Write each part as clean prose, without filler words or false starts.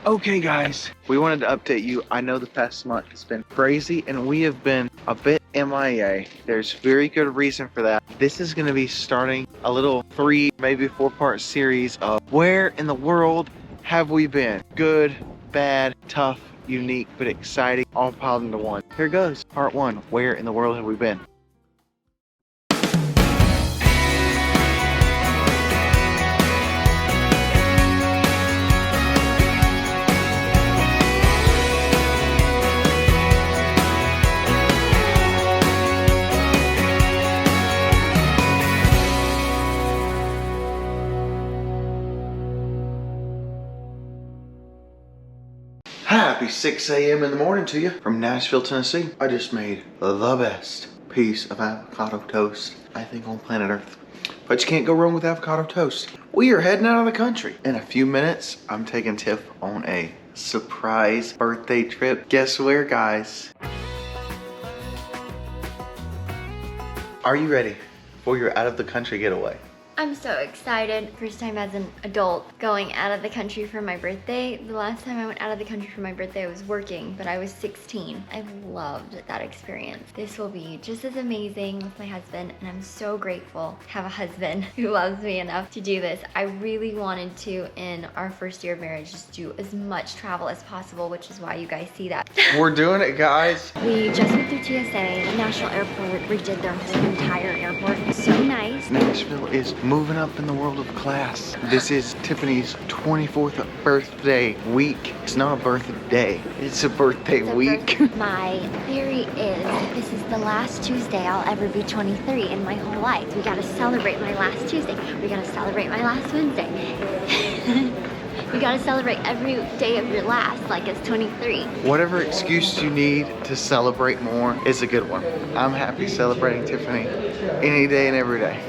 Okay guys, we wanted to update you. I know the past month has been crazy and we have been a bit MIA. There's very good reason for that. This is going to be starting a little 3, maybe 4-part series of where in the world have we been? Good, bad, tough, unique, but exciting, all piled into one. Here goes, part 1, where in the world have we been? Happy 6 a.m. in the morning to you from Nashville, Tennessee. I just made the best piece of avocado toast, I think, on planet Earth. But you can't go wrong with avocado toast. We are heading out of the country. In a few minutes, I'm taking Tiff on a surprise birthday trip. Guess where, guys? Are you ready for your out of the country getaway? I'm so excited. First time as an adult going out of the country for my birthday. The last time I went out of the country for my birthday, I was working, but I was 16. I loved that experience. This will be just as amazing with my husband, and I'm so grateful to have a husband who loves me enough to do this. I really wanted to, in our first year of marriage, just do as much travel as possible, which is why you guys see that. We're doing it, guys. We just went through TSA, the National Airport, redid their whole entire airport. It was so nice. Nashville is moving up in the world of class. This is Tiffany's 24th birthday week. It's not a birthday, it's a birthday week. My theory is this is the last Tuesday I'll ever be 23 in my whole life. We gotta celebrate my last Tuesday. We gotta celebrate my last Wednesday. You gotta celebrate every day of your last like it's 23. Whatever excuse you need to celebrate more is a good one. I'm happy celebrating Tiffany any day and every day.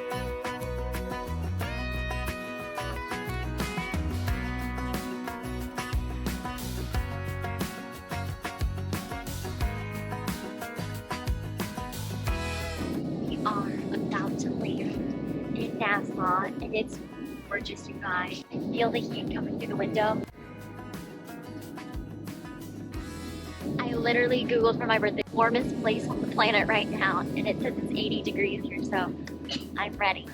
We are about to land in Nassau, and it's gorgeous, you guys. I feel the heat coming through the window. I literally Googled for my birthday, warmest place on the planet right now, and it says it's 80 degrees here, so I'm ready.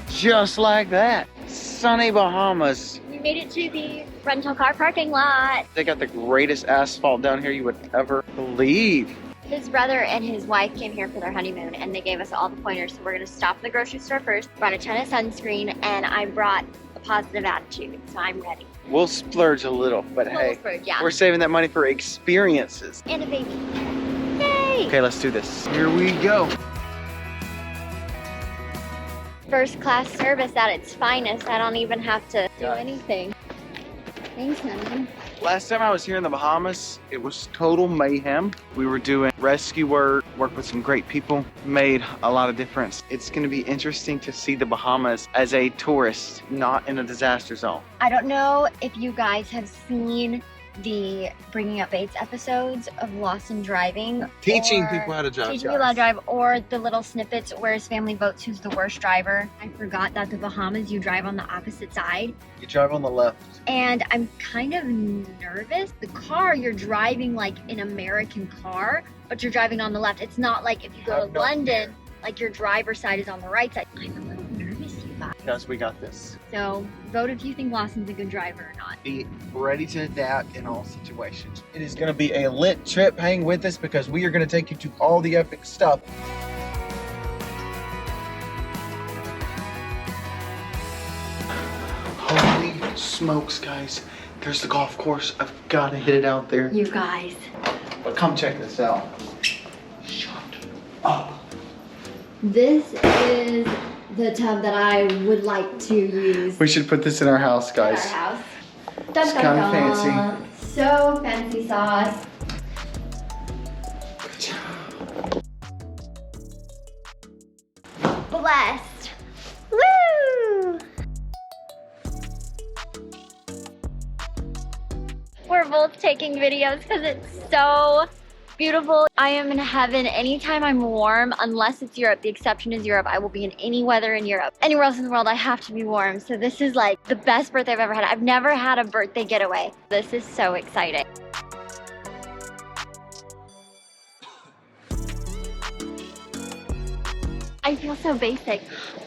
Just like that, sunny Bahamas. We made it to the rental car parking lot. They got the greatest asphalt down here you would ever believe. His brother and his wife came here for their honeymoon, and they gave us all the pointers. So we're gonna stop at the grocery store first, brought a ton of sunscreen, and I brought a positive attitude, so I'm ready. We'll splurge a little, but hey, yeah. we're saving that money for experiences. And a baby. Yay! Okay, let's do this. Here we go. First class service at its finest. I don't even have to do Got it. anything. Thanks, honey. Last time I was here in the Bahamas, it was total mayhem. We were doing rescue work with some great people, made a lot of difference. It's gonna be interesting to see the Bahamas as a tourist, not in a disaster zone. I don't know if you guys have seen the Bringing Up Bates episodes of Lawson driving. Teaching people how to drive. Teaching people how to drive, or the little snippets where his family votes who's the worst driver. I forgot that the Bahamas, you drive on the opposite side. You drive on the left. And I'm kind of nervous. The car, you're driving like an American car, but you're driving on the left. It's not like if you go to London, like your driver's side is on the right side. I'm a little nervous, you guys. Guys, we got this. So vote if you think Lawson's a good driver or not. Be ready to adapt in all situations. It is gonna be a lit trip. Hang with us because we are gonna take you to all the epic stuff. Holy smokes, guys. There's the golf course. I've gotta hit it out there. You guys. But come check this out. Shut up. This is the tub that I would like to use. We should put this in our house, At guys. our house. It's kind of fancy. So fancy sauce. Blessed. Woo! We're both taking videos because it's so beautiful. I am in heaven anytime I'm warm, unless it's Europe. The exception is Europe. I will be in any weather in Europe. Anywhere else in the world, I have to be warm. So this is like the best birthday I've ever had. I've never had a birthday getaway. This is so exciting. I feel so basic,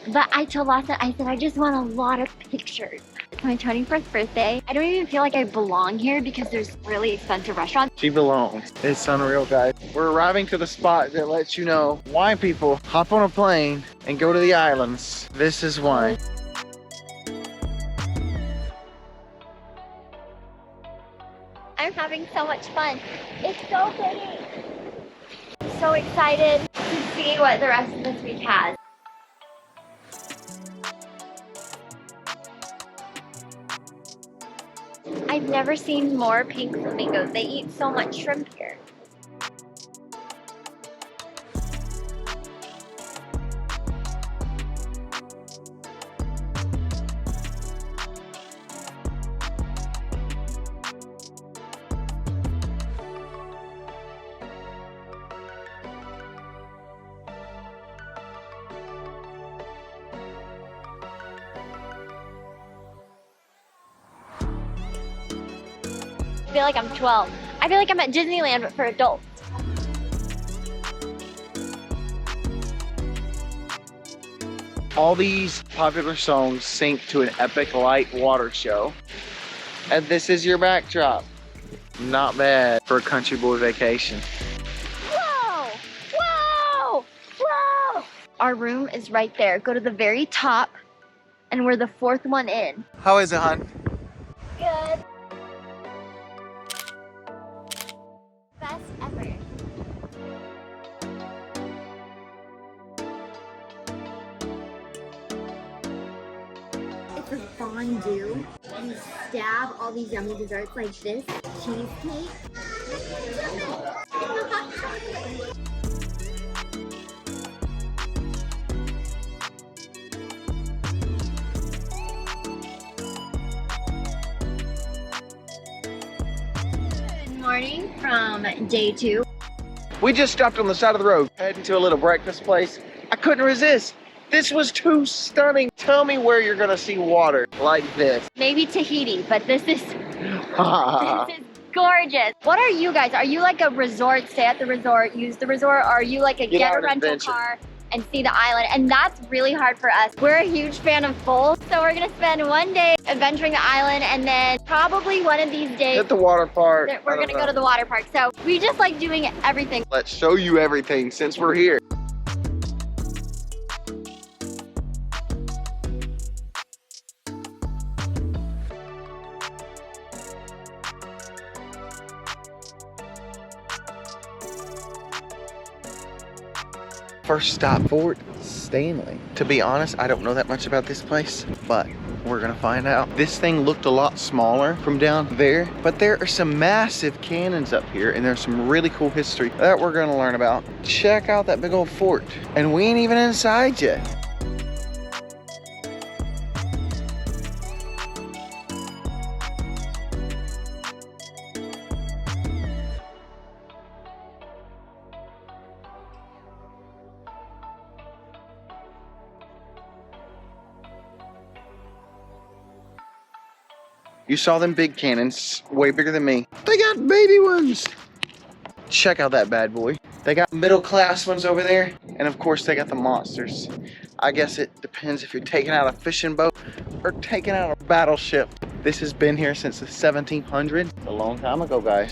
but I told Lawson, I said, I just want a lot of pictures. It's my 21st birthday. I don't even feel like I belong here because there's really expensive restaurants. She belongs. It's unreal, guys. We're arriving to the spot that lets you know why people hop on a plane and go to the islands. This is why. I'm having so much fun. It's so pretty. I'm so excited to see what the rest of this week has. I've never seen more pink flamingos. They eat so much shrimp here. I feel like I'm 12. I feel like I'm at Disneyland, but for adults. All these popular songs sync to an epic light water show. And this is your backdrop. Not bad for a country boy vacation. Whoa! Whoa! Whoa! Our room is right there. Go to the very top, and we're the fourth one in. How is it, hon? Good. Best ever. It's a fondue. You stab all these yummy desserts like this cheesecake. Good morning from day 2. We just stopped on the side of the road, heading to a little breakfast place. I couldn't resist. This was too stunning. Tell me where you're gonna see water like this. Maybe Tahiti, but this is gorgeous. What are you guys? Are you like a resort, stay at the resort, use the resort, or are you like a get a rental adventure. car and see the island? And that's really hard for us. We're a huge fan of both, so we're gonna spend one day adventuring the island, and then probably one of these days At the water park. we're gonna go to the water park. So we just like doing everything. Let's show you everything since we're here. First stop, Fort Stanley. To be honest, I don't know that much about this place, but we're gonna find out. This thing looked a lot smaller from down there, but there are some massive cannons up here, and there's some really cool history that we're gonna learn about. Check out that big old fort, and we ain't even inside yet. You saw them big cannons, way bigger than me. They got baby ones. Check out that bad boy. They got middle class ones over there. And of course they got the monsters. I guess it depends if you're taking out a fishing boat or taking out a battleship. This has been here since the 1700s. A long time ago, guys.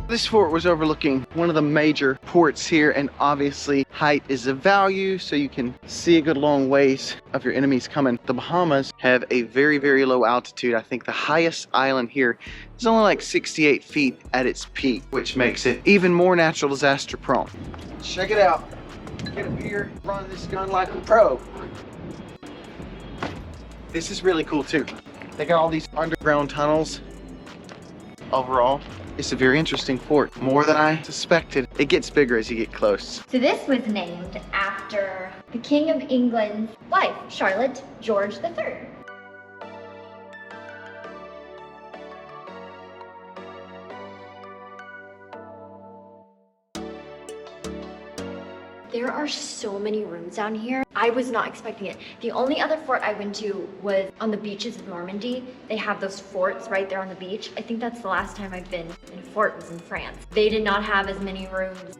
This fort was overlooking one of the major ports here, and obviously height is a value, so you can see a good long ways of your enemies coming. The Bahamas have a very, very low altitude. I think the highest island here is only like 68 feet at its peak, which makes it even more natural disaster prone. Check it out. Get up here, run this gun like a pro. This is really cool too. They got all these underground tunnels. Overall, it's a very interesting fort. More than I suspected. It gets bigger as you get close. So this was named after the King of England's wife, Charlotte George III. There are so many rooms down here. I was not expecting it. The only other fort I went to was on the beaches of Normandy. They have those forts right there on the beach. I think that's the last time I've been in a fort was in France. They did not have as many rooms.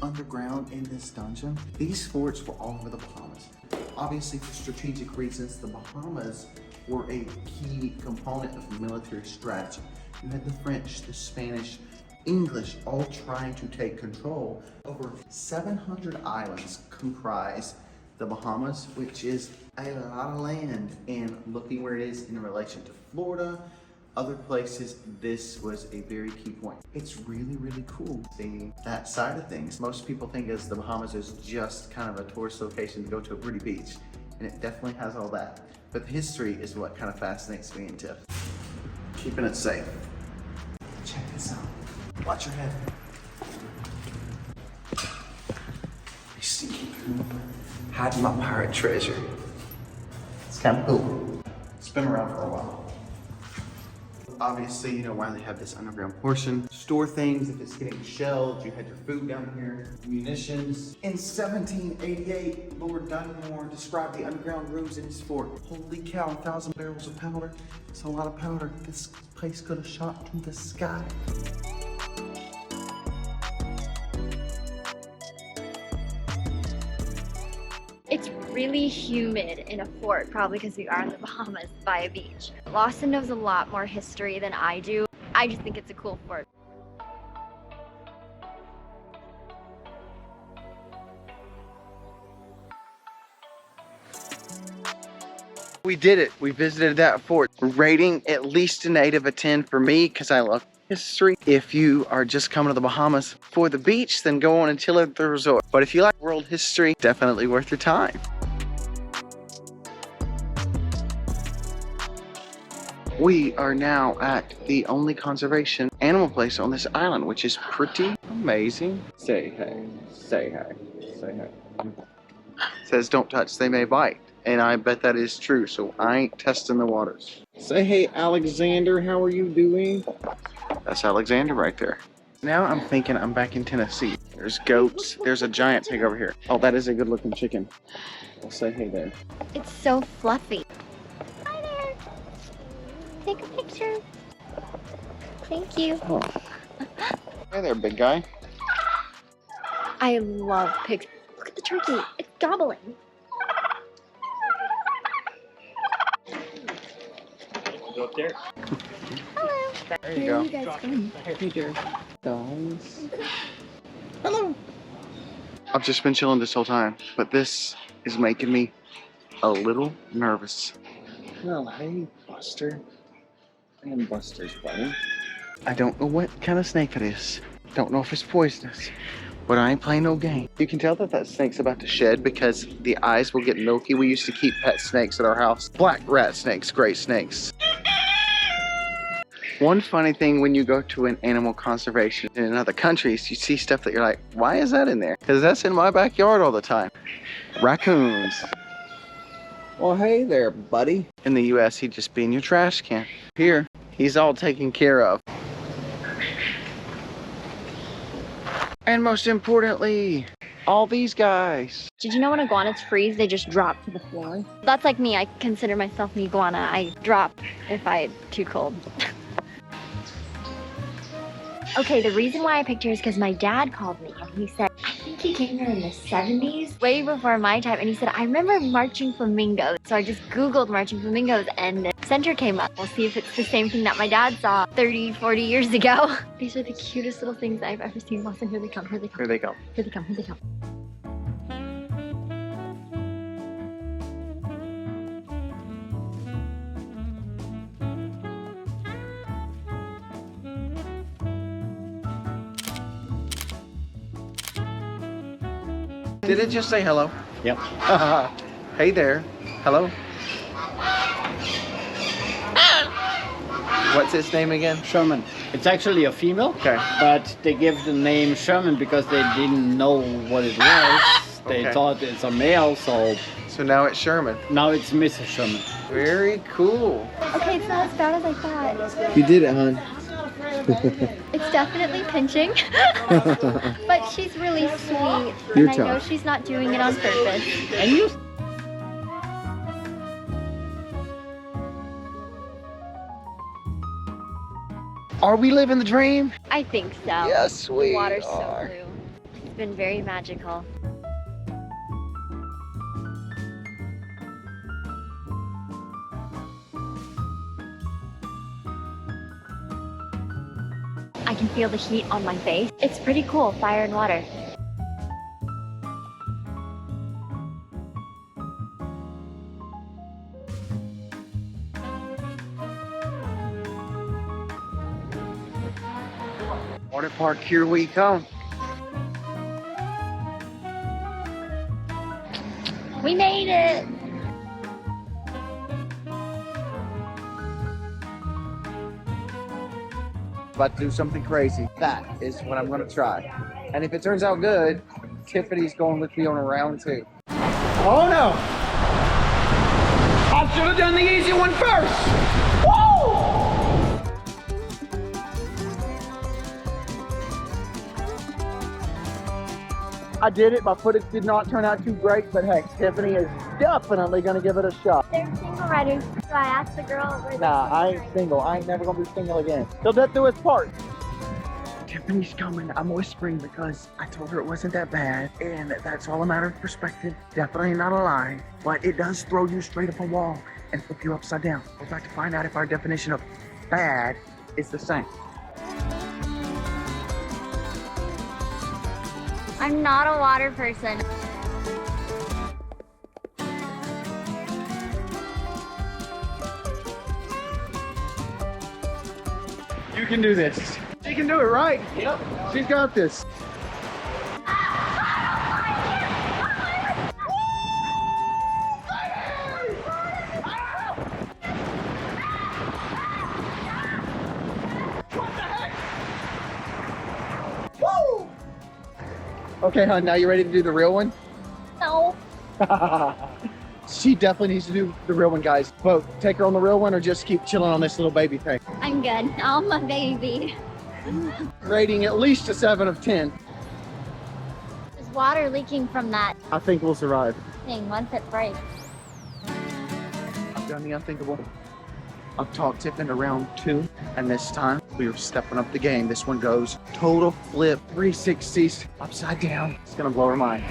Underground in this dungeon, these forts were all over the Bahamas. Obviously, for strategic reasons, the Bahamas were a key component of military strategy. You had the French, the Spanish, English all trying to take control. Over 700 islands comprise the Bahamas, which is a lot of land. And looking where it is in relation to Florida, other places, this was a very key point. It's really, really cool seeing that side of things. Most people think as the Bahamas is just kind of a tourist location to go to a pretty beach, and it definitely has all that. But the history is what kind of fascinates me and Tiff. Keeping it safe. Check this out. Watch your head. Be sneaking through. Hiding my pirate treasure. It's kind of cool. It's been around for a while. Obviously, you know why they have this underground portion. Store things if it's getting shelled. You had your food down here, munitions. In 1788, Lord Dunmore described the underground rooms in his fort. Holy cow, 1,000 barrels of powder. It's a lot of powder. This place could have shot to the sky. It's really humid in a fort, probably because we are in the Bahamas by a beach. Lawson knows a lot more history than I do. I just think it's a cool fort. We did it. We visited that fort. Rating at least an 8 out of 10 for me because I love history. If you are just coming to the Bahamas for the beach, then go on and chill at the resort. But if you like world history, definitely worth your time. We are now at the only conservation animal place on this island, which is pretty amazing. Say hey, say hey, say hey. Says don't touch, they may bite. And I bet that is true, so I ain't testing the waters. Say hey, Alexander, how are you doing? That's Alexander right there. Now I'm thinking I'm back in Tennessee. There's goats, there's a giant pig over here. Oh, that is a good looking chicken. I'll say hey there. It's so fluffy. Hi there. Take a picture. Thank you. Oh. Hey there, big guy. I love pigs. Look at the turkey. It's gobbling. Go up there. Hello. There you Where go. are you guys going? Hey there. Guys. Hello. I've just been chilling this whole time, but this is making me a little nervous. Well, hey, Buster. I am Buster's buddy. I don't know what kind of snake it is. Don't know if it's poisonous, but I ain't playing no game. You can tell that that snake's about to shed because the eyes will get milky. We used to keep pet snakes at our house. Black rat snakes, gray snakes. One funny thing when you go to an animal conservation in other countries, you see stuff that you're like, why is that in there? Because that's in my backyard all the time. Raccoons. Well, hey there, buddy. In the US, he'd just be in your trash can. Here, he's all taken care of. And most importantly, all these guys. Did you know when iguanas freeze, they just drop to the floor? That's like me. I consider myself an iguana. I drop if I'm too cold. Okay, the reason why I picked her is because my dad called me and he said, I think he came here in the 70s, way before my time, and he said, I remember marching flamingos. So I just Googled marching flamingos and the center came up. We'll see if it's the same thing that my dad saw 30, 40 years ago. These are the cutest little things I've ever seen. Lawson, here they come, here they come. Here they go. Here they come, here they come. Did it just say hello? Yep. Hey there. Hello. What's its name again? Sherman. It's actually a female. Okay. But they give the name Sherman because they didn't know what it was. They Okay. thought it's a male, so So now it's Sherman. now it's Mrs. Sherman. Very cool. Okay, it's not as bad as I thought. You did it, hon. It's definitely pinching, but she's really sweet, You're and I know tough. she's not doing it on purpose. And you Are we living the dream? I think so. Yes, The we water's are. so blue. It's been very magical. I can feel the heat on my face. It's pretty cool, fire and water. Water park, here we come. We made it! About to do something crazy. That is what I'm gonna try. And if it turns out good, Tiffany's going with me on a round 2. Oh no! I should have done the easy one first! Woo! I did it. My footage did not turn out too great, but hey, Tiffany is definitely gonna give it a shot. They're single riders, so I asked the girl where Nah, I ain't single. I ain't never gonna be single again. Till death do us part. Tiffany's coming. I'm whispering because I told her it wasn't that bad, and that's all a matter of perspective. Definitely not a lie, but it does throw you straight up a wall and flip you upside down. We're about to find out if our definition of bad is the same. I'm not a water person. You can do this. She can do it, right? Yep. She's got this. Okay, hon, now you ready to do the real one? No. She definitely needs to do the real one, guys. Vote, take her on the real one or just keep chilling on this little baby thing. I'm good. I'm a baby. Rating at least a 7 of 10. There's water leaking from that I think we'll survive. thing once it breaks. I've done the unthinkable. I've talked Tiffin around 2, and this time we are stepping up the game. This one goes total flip, 360s, upside down. It's gonna blow her mind.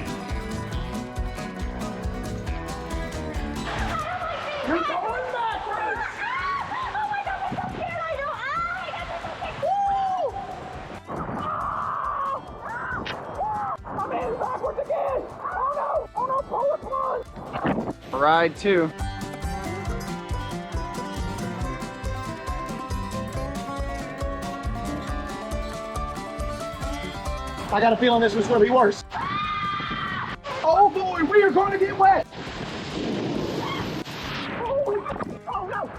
You're going backwards! Oh my god, I'm so scared! I don't. I'm in backwards again! Oh no! Oh no, Polar, come on! Ride 2. I got a feeling this was going to be worse. Oh boy, we are going to get wet. Oh no.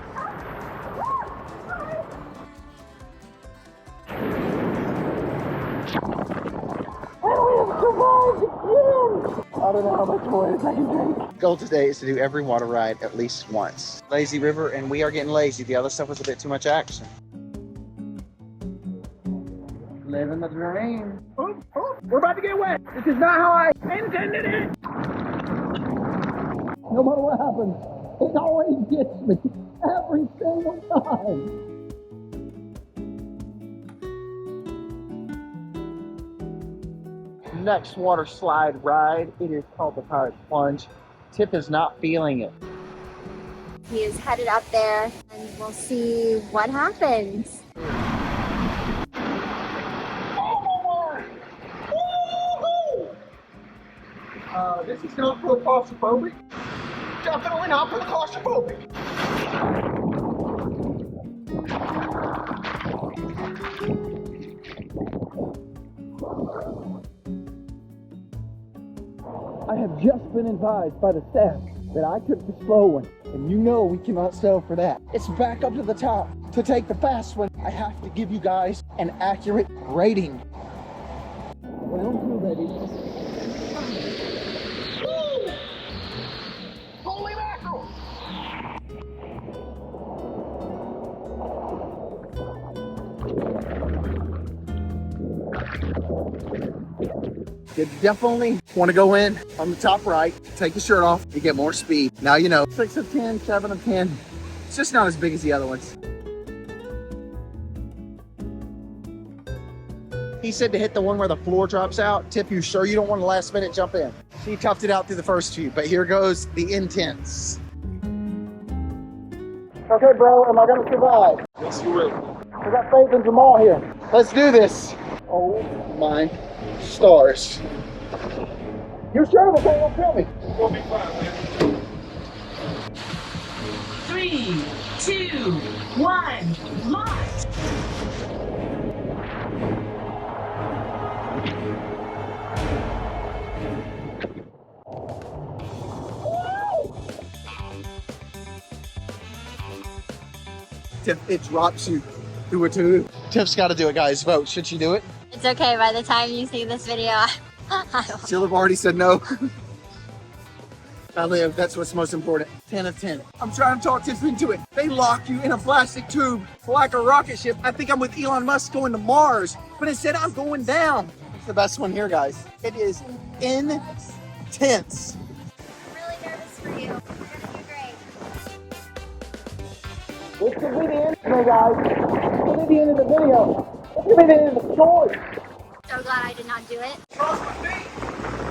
And we have survived again. I don't know how much more I can take. Goal today is to do every water ride at least once. Lazy river, and we are getting lazy. The other stuff was a bit too much action. Living the dream. Oh, we're about to get wet. This is not how I intended it. No matter what happens, it always gets me. Every single time. Next water slide ride, it is called the Pirate Plunge. Tip is not feeling it. He is headed up there, and we'll see what happens. This is not for the claustrophobic. Definitely not for the claustrophobic. I have just been advised by the staff that I took the slow one, and you know we cannot settle for that. It's back up to the top. To take the fast one, I have to give you guys an accurate rating. Round 2, baby. Holy mackerel! You definitely want to go in on the top right, take your shirt off, you get more speed. Now you know, 6 of 10, 7 of 10. It's just not as big as the other ones. He said to hit the one where the floor drops out. Tip, you sure you don't want to last minute jump in? She toughed it out through the first few, but here goes the intense. Okay, bro, am I gonna survive? Yes, you will. I got faith in Jamal here. Let's do this. Oh my stars. You're sure before you kill me. We'll be fine, man. 3, 2, 1, launch! Tiff, it drops you through a tube. Tiff's got to do it, guys. Vote. Should she do it? It's okay, by the time you see this video, She'll have already said no. I live. That's what's most important. 10 of 10. I'm trying to talk Tiff into it. They lock you in a plastic tube like a rocket ship. I think I'm with Elon Musk going to Mars, but instead I'm going down. It's the best one here, guys. It is intense. I'm really nervous for you. You're gonna do great. This could be the end. Hey guys, this could be the end of the video. This could be the end of the story. So glad I did not do it. Cross my feet.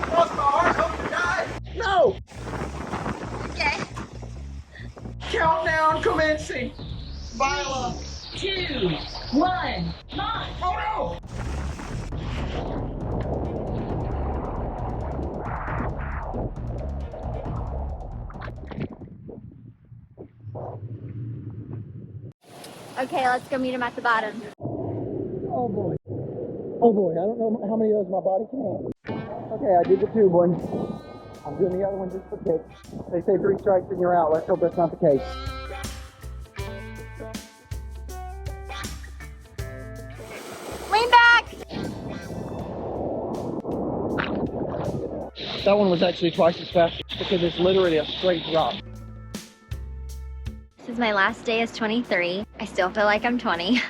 Cross my heart. Hope to die. No. Okay. Countdown commencing. Viola. 2, 1, launch! Oh no. Okay, let's go meet him at the bottom. Oh boy. Oh boy, I don't know how many of those my body can handle. Okay, I did the tube one. I'm doing the other one just for kicks. They say 3 strikes and you're out. Let's hope that's not the case. Lean back! That one was actually twice as fast because it's literally a straight drop. This is my last day as 23. I still feel like I'm 20.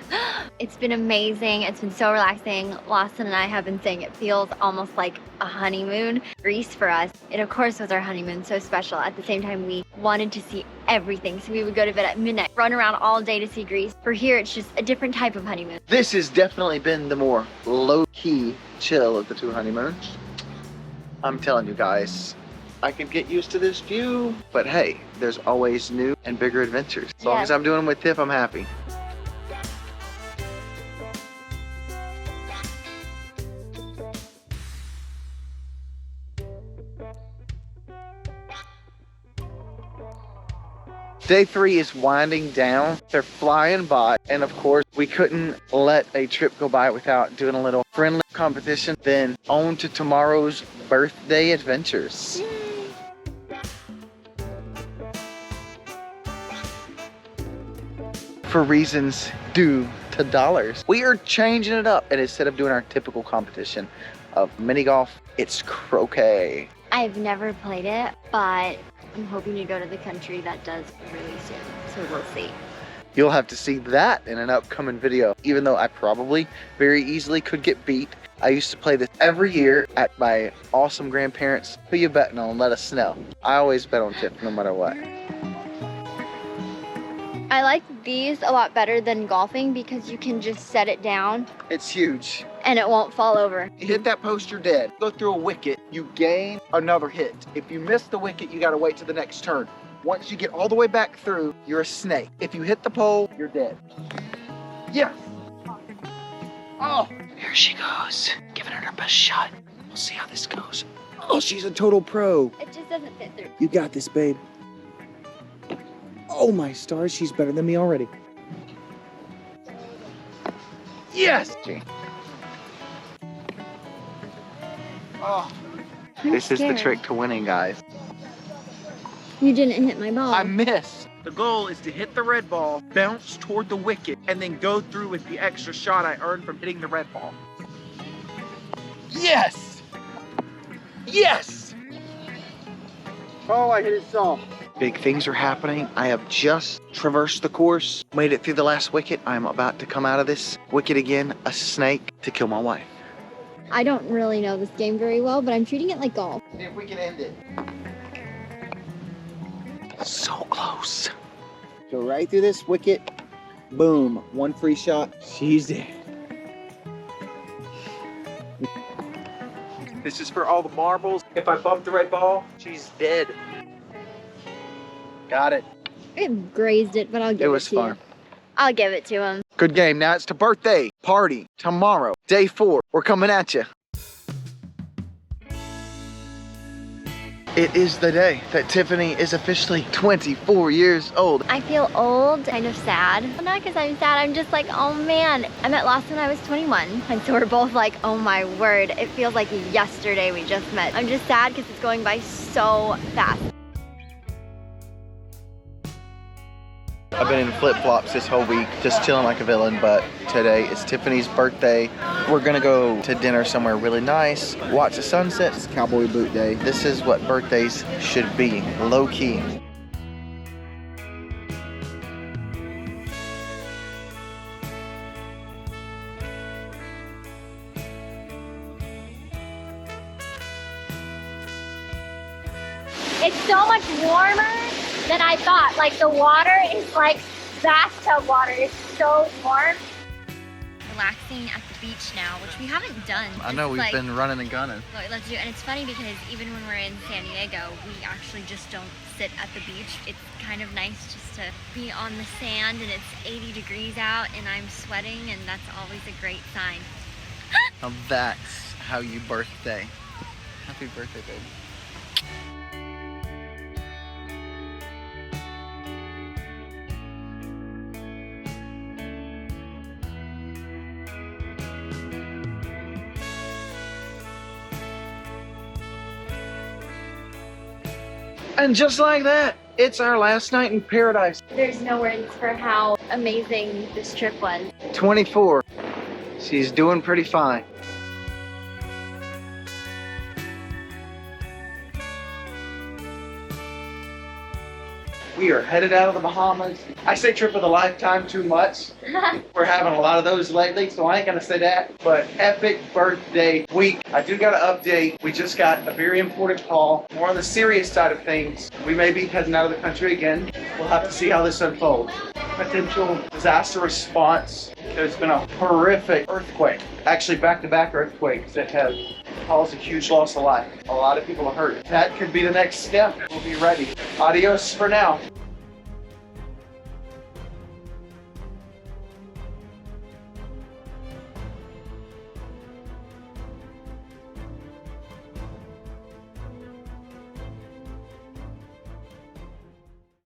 It's been amazing. It's been so relaxing. Lawson and I have been saying it feels almost like a honeymoon. Greece for us, it of course was our honeymoon, so special. At the same time, we wanted to see everything. So we would go to bed at midnight, run around all day to see Greece. For here, it's just a different type of honeymoon. This has definitely been the more low-key chill of the 2 honeymoons. I'm telling you guys, I could get used to this view, but hey, there's always new and bigger adventures. As long as I'm doing them with Tiff, I'm happy. Day 3 is winding down. They're flying by. And of course, we couldn't let a trip go by without doing a little friendly competition. Then on to tomorrow's birthday adventures. For reasons due to dollars, we are changing it up. And instead of doing our typical competition of mini golf, it's croquet. I've never played it, but I'm hoping to go to the country that does really soon, so we'll see. You'll have to see that in an upcoming video. Even though I probably very easily could get beat, I used to play this every year at my awesome grandparents. Who you betting on? Let us know. I always bet on Tiff no matter what. I like these a lot better than golfing because you can just set it down It's huge. and it won't fall over. You hit that post, you're dead. Go through a wicket, you gain another hit. If you miss the wicket, you gotta wait to the next turn. Once you get all the way back through, you're a snake. If you hit the pole, you're dead. Yes. Oh, Here she goes, giving it her best shot. We'll see how this goes. Oh, she's a total pro. It just doesn't fit through. You got this, babe. Oh my stars, she's better than me already. Yes! oh. This is the trick to winning, guys. You didn't hit my ball. I missed. The goal is to hit the red ball, bounce toward the wicket, and then go through with the extra shot I earned from hitting the red ball. Yes! Yes! Oh, I hit it some. Big things are happening. I have just traversed the course, made it through the last wicket. I'm about to come out of this wicket again, a snake, to kill my wife. I don't really know this game very well, but I'm treating it like golf. See if we can end it. So close. Go right through this wicket. Boom. One free shot. She's dead. This is for all the marbles. If I bump the red ball, she's dead. Got it. It grazed it, but I'll give it to you. It was fun. I'll give it to him. Good game. Now it's the birthday party tomorrow, day 4. We're coming at you. It is the day that Tiffany is officially 24 years old. I feel old, kind of sad. Well, not because I'm sad, I'm just like, oh man. I met Lawson when I was 21. And so we're both like, oh my word. It feels like yesterday we just met. I'm just sad because it's going by so fast. I've been in flip-flops this whole week, just chilling like a villain, but today is Tiffany's birthday. We're gonna go to dinner somewhere really nice, watch the sunset. It's cowboy boot day. This is what birthdays should be, low-key. It's so much warmer than I thought. Like the water is like bathtub water. It's so warm. Relaxing at the beach now, which we haven't done. I know, we've been running and gunning. Let's do it. And it's funny because even when we're in San Diego, we actually just don't sit at the beach. It's kind of nice just to be on the sand and it's 80 degrees out and I'm sweating and that's always a great sign. Now that's how you birthday. Happy birthday, baby. And just like that, it's our last night in paradise. There's no words for how amazing this trip was. 24. She's doing pretty fine. We are headed out of the Bahamas. I say trip of a lifetime too much. We're having a lot of those lately, so I ain't gonna say that. But epic birthday week. I do got an update. We just got a very important call. More on the serious side of things. We may be heading out of the country again. We'll have to see how this unfolds. Potential disaster response. There's been a horrific earthquake. Actually, back-to-back earthquakes that have caused a huge loss of life. A lot of people are hurt. That could be the next step. We'll be ready. Adios for now.